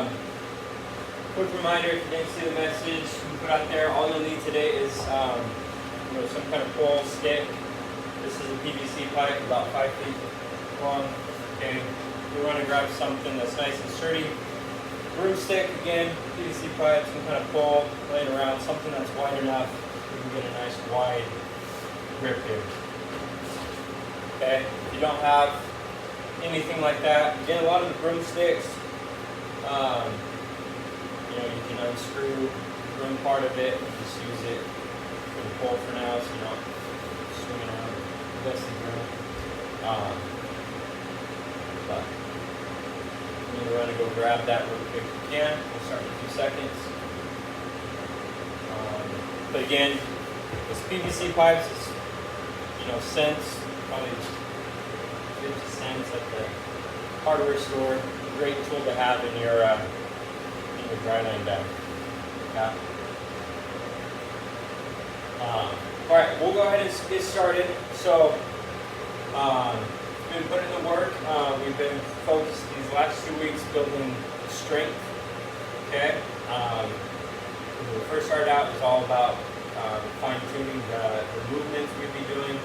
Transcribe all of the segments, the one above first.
Quick reminder, if you didn't see the message we put out there, all you'll need today is some kind of pole stick. This is a PVC pipe about 5 feet long. Okay, you want to grab something that's nice and sturdy. Broomstick, again, PVC pipe, some kind of pole laying around, something that's wide enough you can get a nice wide grip here. Okay, if you don't have anything like that, again, a lot of the broomsticks, you can unscrew the broom part of it and just use it for the pole for now, so you're not swinging around the rest of the broom. But you're going to go grab that real quick if you can. We'll start in a few seconds. But again, this PVC pipes is, cents, probably 50 cents at the hardware store. Great tool to have in your Dryland bag. Yeah. All right, we'll go ahead and get started. So, we've been putting in the work. We've been focused these last 2 weeks building strength. Okay. When we first started out, it was all about fine-tuning the movements we'd be doing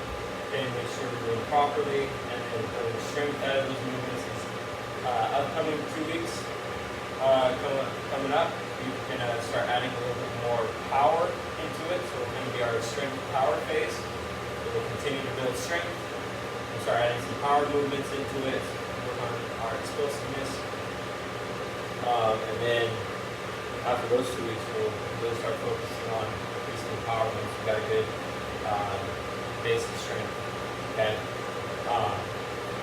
and make sure we're doing properly, and then building the strength out of those movements. Is upcoming 2 weeks coming up, we're going to start adding a little bit more power into it. So we're going to be our strength power phase. So we'll continue to build strength. We'll start adding some power movements into it, work on our explosiveness. And then after those 2 weeks, we'll really start focusing on increasing the power once we've got a good basic strength. Okay.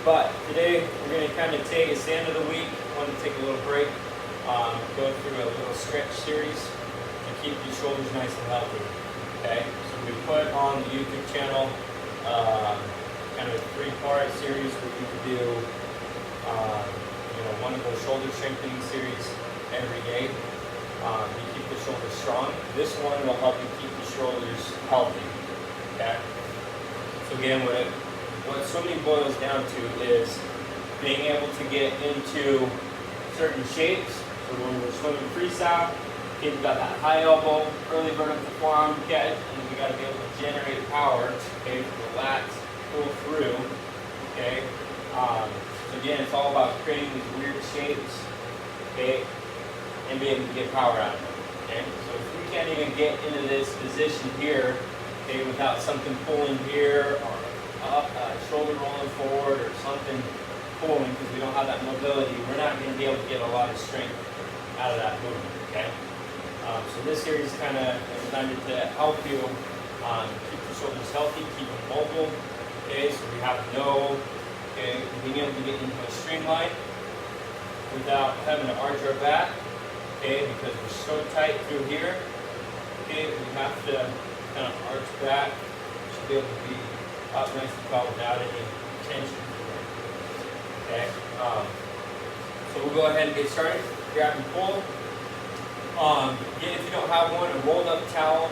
But today we're going to kind of take, it's the end of the week, I want to take a little break, go through a little stretch series to keep your shoulders nice and healthy. Okay, so we put on the YouTube channel kind of a 3-part series where you could do one of those shoulder strengthening series every day. You keep the shoulders strong. This one will help you keep the shoulders healthy. Okay, so again, what swimming boils down to is being able to get into certain shapes. So when we're swimming freestyle, okay, we've got that high elbow, early vertical forearm catch, and we got to be able to generate power, okay, for the lats pull through, okay. So again, it's all about creating these weird shapes, okay, and being able to get power out of them, okay. So if we can't even get into this position here, okay, without something pulling here or up, shoulder rolling forward or something pulling, because we don't have that mobility, we're not going to be able to get a lot of strength out of that movement, okay? So this series is kind of designed to help you keep the shoulders healthy, keep them mobile, okay? So we have being able to get into a streamline without having to arch our back, okay? Because we're so tight through here, okay? We have to kind of arch back, should be able to be up nice and tall without any tension. Okay, so we'll go ahead and get started. Grab and pull. Again, if you don't have one, a rolled up towel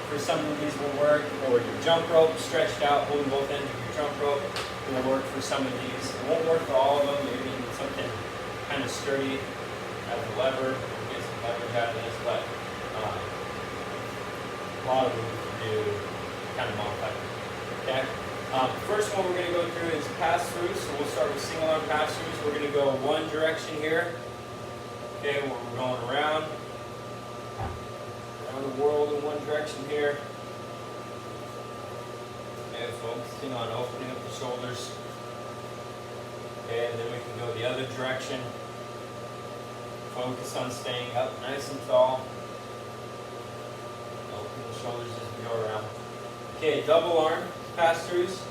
for some of these will work, or your jump rope stretched out, holding both ends of your jump rope will work for some of these. It won't work for all of them. You're going to need something kind of sturdy as a lever. We'll get some leverage out of this, but a lot of them we can do kind of modified. Okay. First one we're going to go through is pass-throughs. So we'll start with single arm pass-throughs. We're going to go one direction here. Okay, where we're going around the world in one direction here. Okay, focusing on opening up the shoulders. Okay, and then we can go the other direction. Focus on staying up nice and tall. Open the shoulders as we go around. Okay, double arm pass-throughs.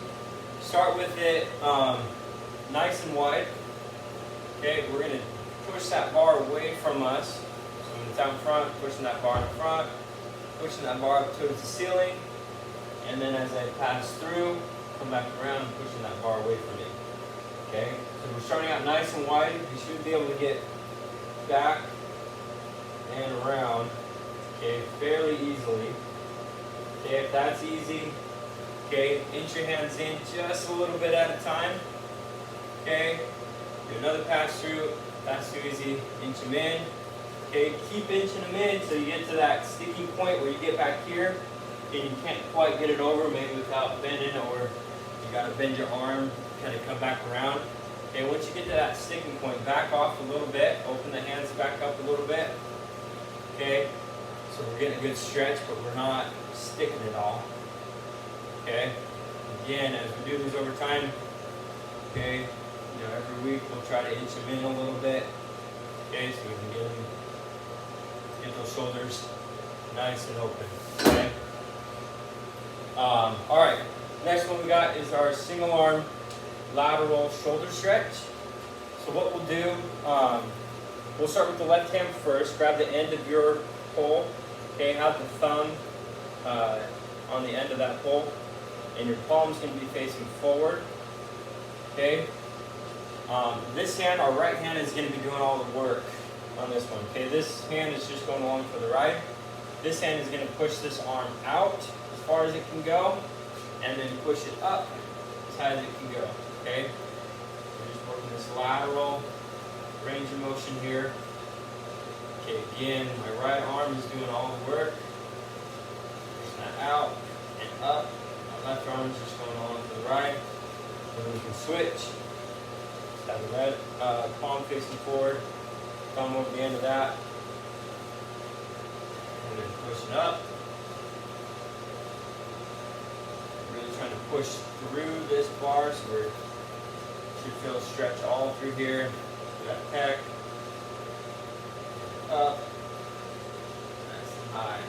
Start with it nice and wide. Okay, we're going to push that bar away from us. So when it's out front, pushing that bar in front, pushing that bar up towards the ceiling, and then as I pass through, come back around and pushing that bar away from me. Okay, so we're starting out nice and wide. You should be able to get back and around, okay, fairly easily. Okay, if that's easy, okay, inch your hands in just a little bit at a time. Okay, do another pass through, That's too easy. Inch them in. Okay, keep inching them in so you get to that sticking point where you get back here and you can't quite get it over, maybe without bending, or you gotta bend your arm, kind of come back around. Okay, once you get to that sticking point, back off a little bit, open the hands back up a little bit. Okay, so we're getting a good stretch, but we're not sticking it all. Okay, again, as we do these over time, okay, every week we'll try to inch them in a little bit. Okay, so we can get those shoulders nice and open. Okay. All right. Next one we got is our single arm lateral shoulder stretch. So what we'll do, we'll start with the left hand first. Grab the end of your pole. Okay, have the thumb on the end of that pole, and your palm's going to be facing forward. Okay. This hand, our right hand, is going to be doing all the work on this one. Okay, this hand is just going along for the ride. This hand is going to push this arm out as far as it can go, and then push it up as high as it can go. Okay, we're just working this lateral range of motion here. Okay, again, my right arm is doing all the work. Pushing that out and up. My left arm is just going along for the ride. And then we can switch. Have the red palm facing forward, thumb over the end of that, and then pushing up. Really trying to push through this bar, so we should feel a stretch all through here. That pec, up, nice and high.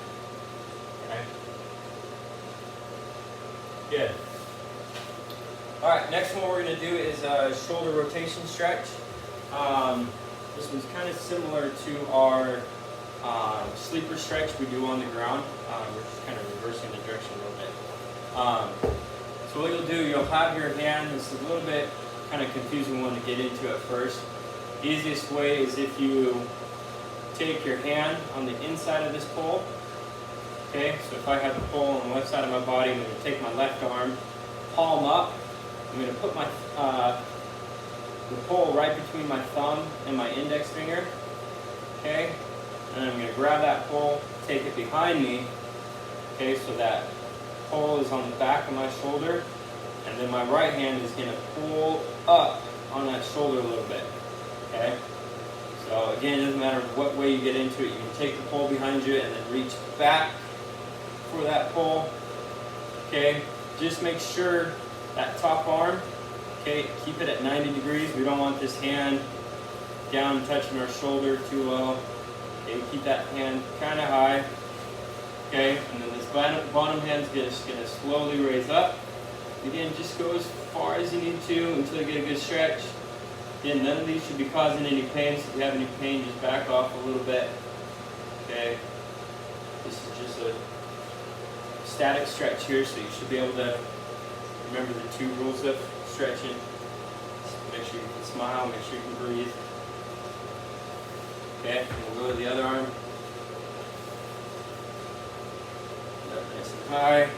Okay. Good. All right, next one we're going to do is a shoulder rotation stretch. This one's kind of similar to our sleeper stretch we do on the ground. We're just kind of reversing the direction a little bit. So what you'll do, you'll have your hand, this is a little bit kind of confusing one to get into at first. The easiest way is if you take your hand on the inside of this pole. Okay, so if I have the pole on the left side of my body, I'm going to take my left arm, palm up. I'm going to put my the pole right between my thumb and my index finger, okay? And I'm going to grab that pole, take it behind me, okay, so that pole is on the back of my shoulder, and then my right hand is going to pull up on that shoulder a little bit, okay? So again, it doesn't matter what way you get into it. You can take the pole behind you and then reach back for that pole, okay? Just make sure that top arm, okay, keep it at 90 degrees. We don't want this hand down touching our shoulder too low. Okay, keep that hand kind of high. Okay, and then this bottom hand's just going to slowly raise up. Again, just go as far as you need to until you get a good stretch. Again, none of these should be causing any pain, so if you have any pain, just back off a little bit. Okay, this is just a static stretch here, so you should be able to remember the 2 rules of stretching. Make sure you can smile, make sure you can breathe. Okay, and we'll go to the other arm. Up nice and high.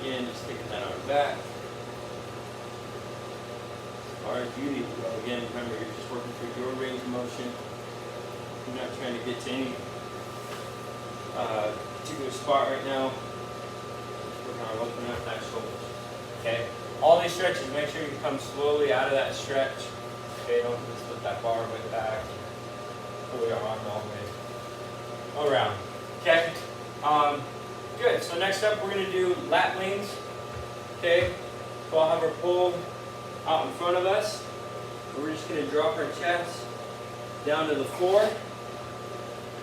Again, just taking that arm back. As far as you need to go. Again, remember, you're just working through your range of motion. You're not trying to get to any particular spot right now. Just working on opening up that shoulder. Okay, all these stretches, make sure you come slowly out of that stretch. Okay, don't just put that bar way back. Pull your arm all the way around. Okay, good. So next up, we're going to do lat leans. Okay, so I'll have our pole out in front of us. We're just going to drop our chest down to the floor.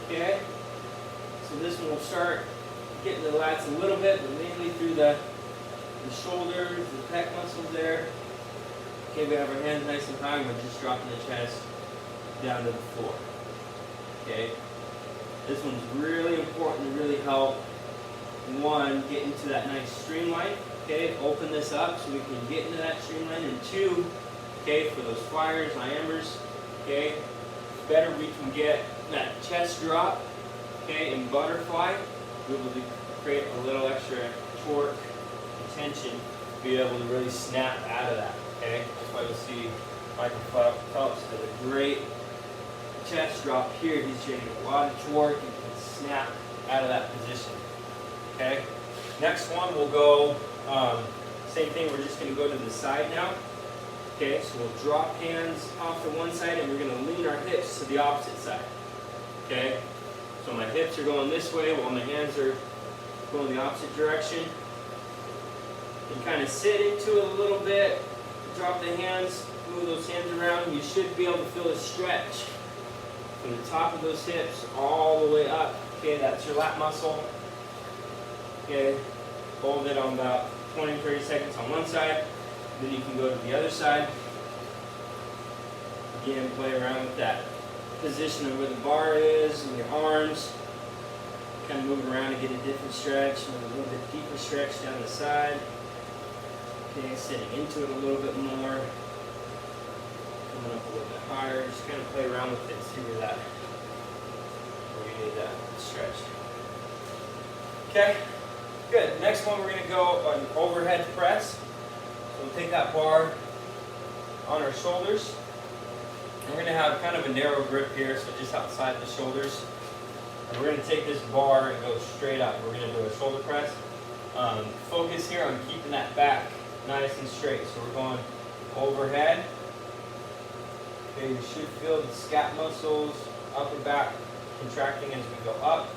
Okay, so this one will start getting the lats a little bit, but mainly through the shoulders, the pec muscles there. Okay, we have our hands nice and high, and we're just dropping the chest down to the floor. Okay, this one's really important to really help, one, get into that nice streamline. Okay, open this up so we can get into that streamline, and 2, okay, for those flyers, iambers, okay, better we can get that chest drop, okay, in butterfly, we'll be able to create a little extra torque, tension, be able to really snap out of that. Okay, that's why you'll see Michael Phelps did a great chest drop here. He's getting a lot of torque and can snap out of that position. Okay. Next one we'll go, same thing, we're just going to go to the side now. Okay, so we'll drop hands off to one side and we're going to lean our hips to the opposite side. Okay, so my hips are going this way while my hands are going the opposite direction. And kind of sit into it a little bit, drop the hands, move those hands around. You should be able to feel a stretch from the top of those hips all the way up. Okay, that's your lat muscle. Okay, hold it on about 20-30 seconds on one side. Then you can go to the other side. Again, play around with that position of where the bar is and your arms. Kind of move around to get a different stretch and a little bit deeper stretch down the side. Okay, sitting into it a little bit more. Coming up a little bit higher. Just kind of play around with it, see where you need that stretch. Okay, good. Next one we're going to go on overhead press. So we'll take that bar on our shoulders. And we're going to have kind of a narrow grip here, so just outside the shoulders. And we're going to take this bar and go straight up. We're going to do a shoulder press. Focus here on keeping that back nice and straight. So we're going overhead. Okay, you should feel the scap muscles, upper back contracting as we go up.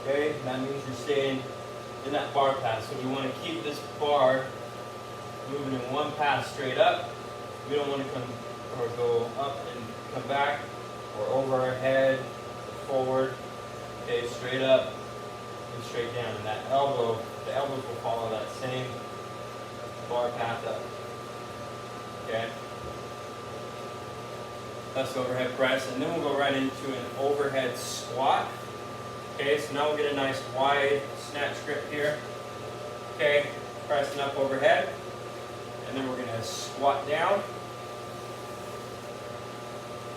Okay, that means you're staying in that bar path. So we want to keep this bar moving in one path straight up. We don't want to come or go up and come back or over our head, forward. Okay, straight up and straight down. And that elbow, the elbows will follow that same bar path up. Okay. That's the overhead press, and then we'll go right into an overhead squat. Okay, so now we'll get a nice wide snatch grip here. Okay, pressing up overhead, and then we're going to squat down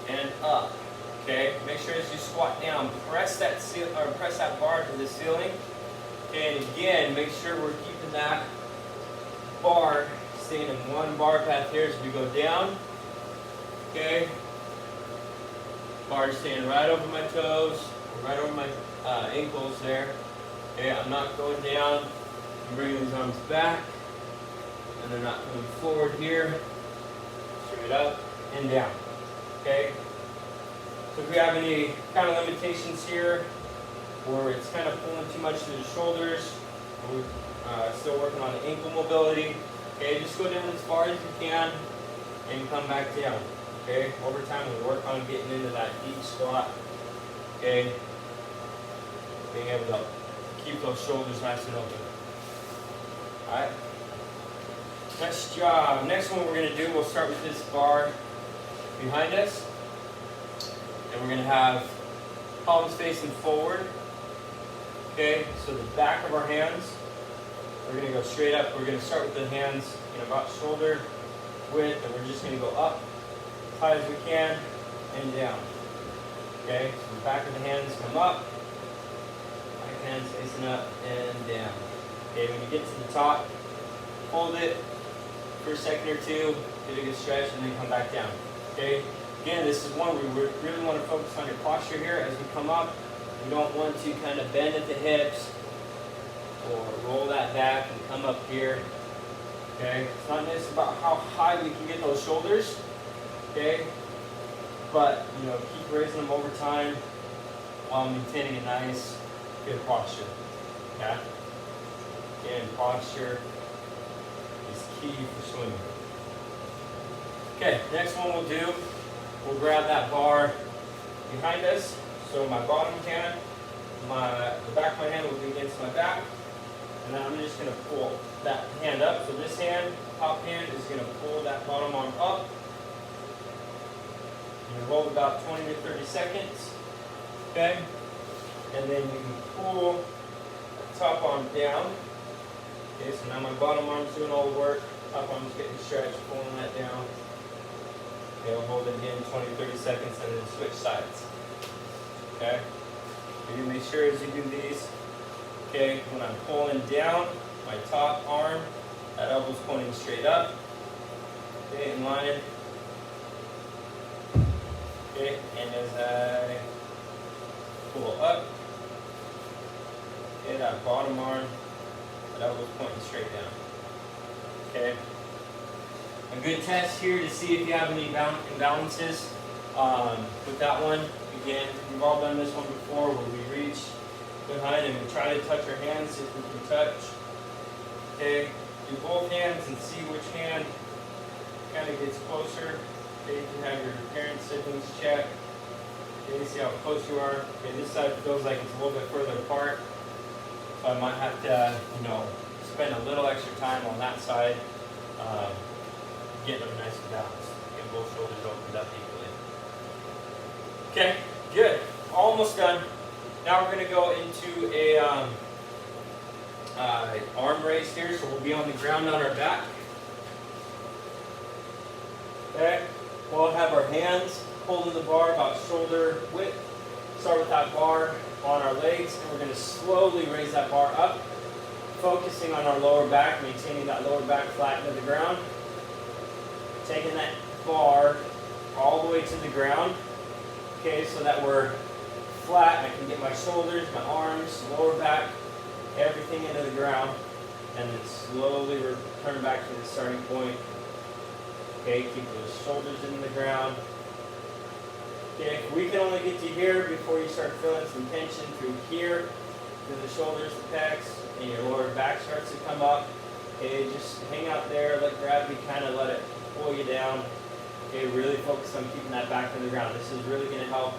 and up. Okay, make sure as you squat down, press that bar to the ceiling. Okay, and again, make sure we're keeping that bar staying in one bar path here as we go down. Okay. Bar staying right over my toes, right over my ankles there. Okay, I'm not going down. I'm bringing these arms back, and they're not coming forward here. Straight up and down. Okay. So if we have any kind of limitations here, or it's kind of pulling too much to the shoulders, or we're still working on the ankle mobility. Okay, just go down as far as you can, and come back down. Okay, over time we work on getting into that deep squat. Okay, being able to keep those shoulders nice and open. Alright, next one we're going to do, we'll start with this bar behind us. And we're going to have palms facing forward. Okay, so the back of our hands, we're going to go straight up. We're going to start with the hands in about shoulder width, and we're just going to go up as high as we can and down. Okay, so the back of the hands come up, back hands facing up and down. Okay, when you get to the top, hold it for a second or two, get a good stretch, and then come back down. Okay, again, this is one we really want to focus on your posture here as we come up. You don't want to kind of bend at the hips or roll that back and come up here. Okay, it's not just about how high we can get those shoulders. Okay, but keep raising them over time while maintaining a nice, good posture. Okay, again, posture is key for swimming. Okay, next one we'll grab that bar behind us. So my bottom hand, the back of my hand will be against my back, and then I'm just going to pull that hand up. So this hand, top hand, is going to pull that bottom arm up. You hold about 20 to 30 seconds, okay? And then you can pull the top arm down. Okay, so now my bottom arm's doing all the work, top arm's getting stretched, pulling that down. Okay, we'll hold it again 20 to 30 seconds and then switch sides. Okay? You make sure as you do these, okay, when I'm pulling down, my top arm, that elbow's pointing straight up. Okay, in line. Okay, and as I pull up, okay, that bottom arm, that elbow's pointing straight down. Okay. A good test here to see if you have any imbalances with that one. Again, we've all done this one before where we reach behind and we try to touch our hands if we can touch. Okay, do both hands and see which hand kind of gets closer. Okay, you can have your parents, siblings check. Okay, see how close you are. Okay, this side feels like it's a little bit further apart. So I might have to, spend a little extra time on that side, getting them nice and balanced. Get both shoulders opened up equally. Okay, good. Almost done. Now we're going to go into a arm raise here. So we'll be on the ground on our back. Okay, we'll have our hands holding the bar about shoulder width. Start with that bar on our legs, and we're going to slowly raise that bar up, focusing on our lower back, maintaining that lower back flat into the ground. Taking that bar all the way to the ground, okay, so that we're flat and I can get my shoulders, my arms, lower back, everything into the ground, and then slowly return back to the starting point. Okay, keep those shoulders in the ground. Okay, if we can only get to here before you start feeling some tension through here, through the shoulders, the pecs, and your lower back starts to come up. Okay, just hang out there, let gravity kind of let it pull you down. Okay, really focus on keeping that back to the ground. This is really going to help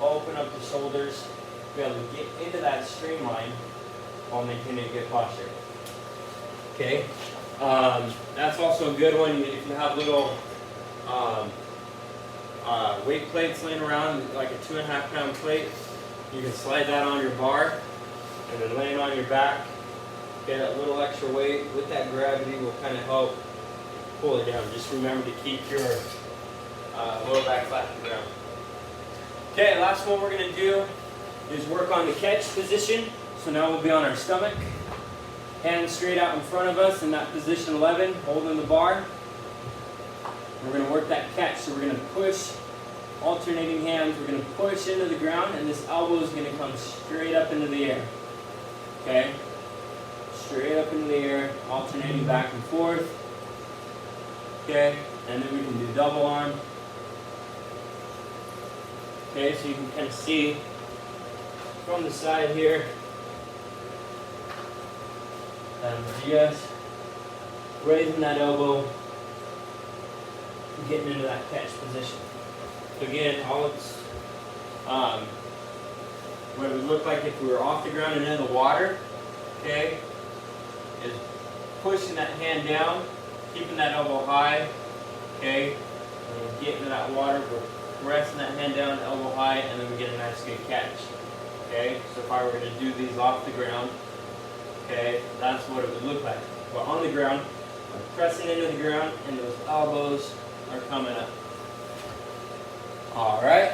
open up the shoulders, be able to get into that streamline while maintaining a good posture. Okay, that's also a good one if you have little weight plates laying around, like a 2.5 pound plate. You can slide that on your bar and then laying on your back. Okay, that little extra weight with that gravity will kind of help pull it down. Just remember to keep your lower back flat to the ground. Okay, last one we're going to do is work on the catch position. So now we'll be on our stomach, hands straight out in front of us in that position 11, holding the bar. We're going to work that catch. So we're going to push, alternating hands. We're going to push into the ground, and this elbow is going to come straight up into the air. Okay, straight up into the air, alternating back and forth. Okay, and then we can do double arm. Okay, so you can kind of see from the side here. And just raising that elbow, getting into that catch position. So again, all it's what it would look like if we were off the ground and in the water. Okay, is pushing that hand down, keeping that elbow high. Okay, and get into that water. We're resting that hand down, elbow high, and then we get a nice good catch. Okay, so if I were going to do these off the ground, okay, that's what it would look like. But on the ground, I'm pressing into the ground, and those elbows are coming up. All right,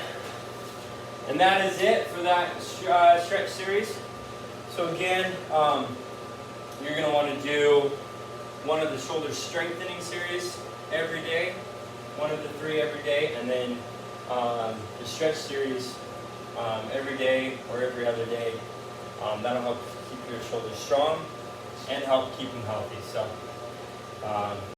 and that is it for that stretch series. So again, you're going to want to do one of the shoulder strengthening series every day, one of the 3 every day, and then the stretch series every day or every other day. That'll help keep your shoulders strong and help keep them healthy. So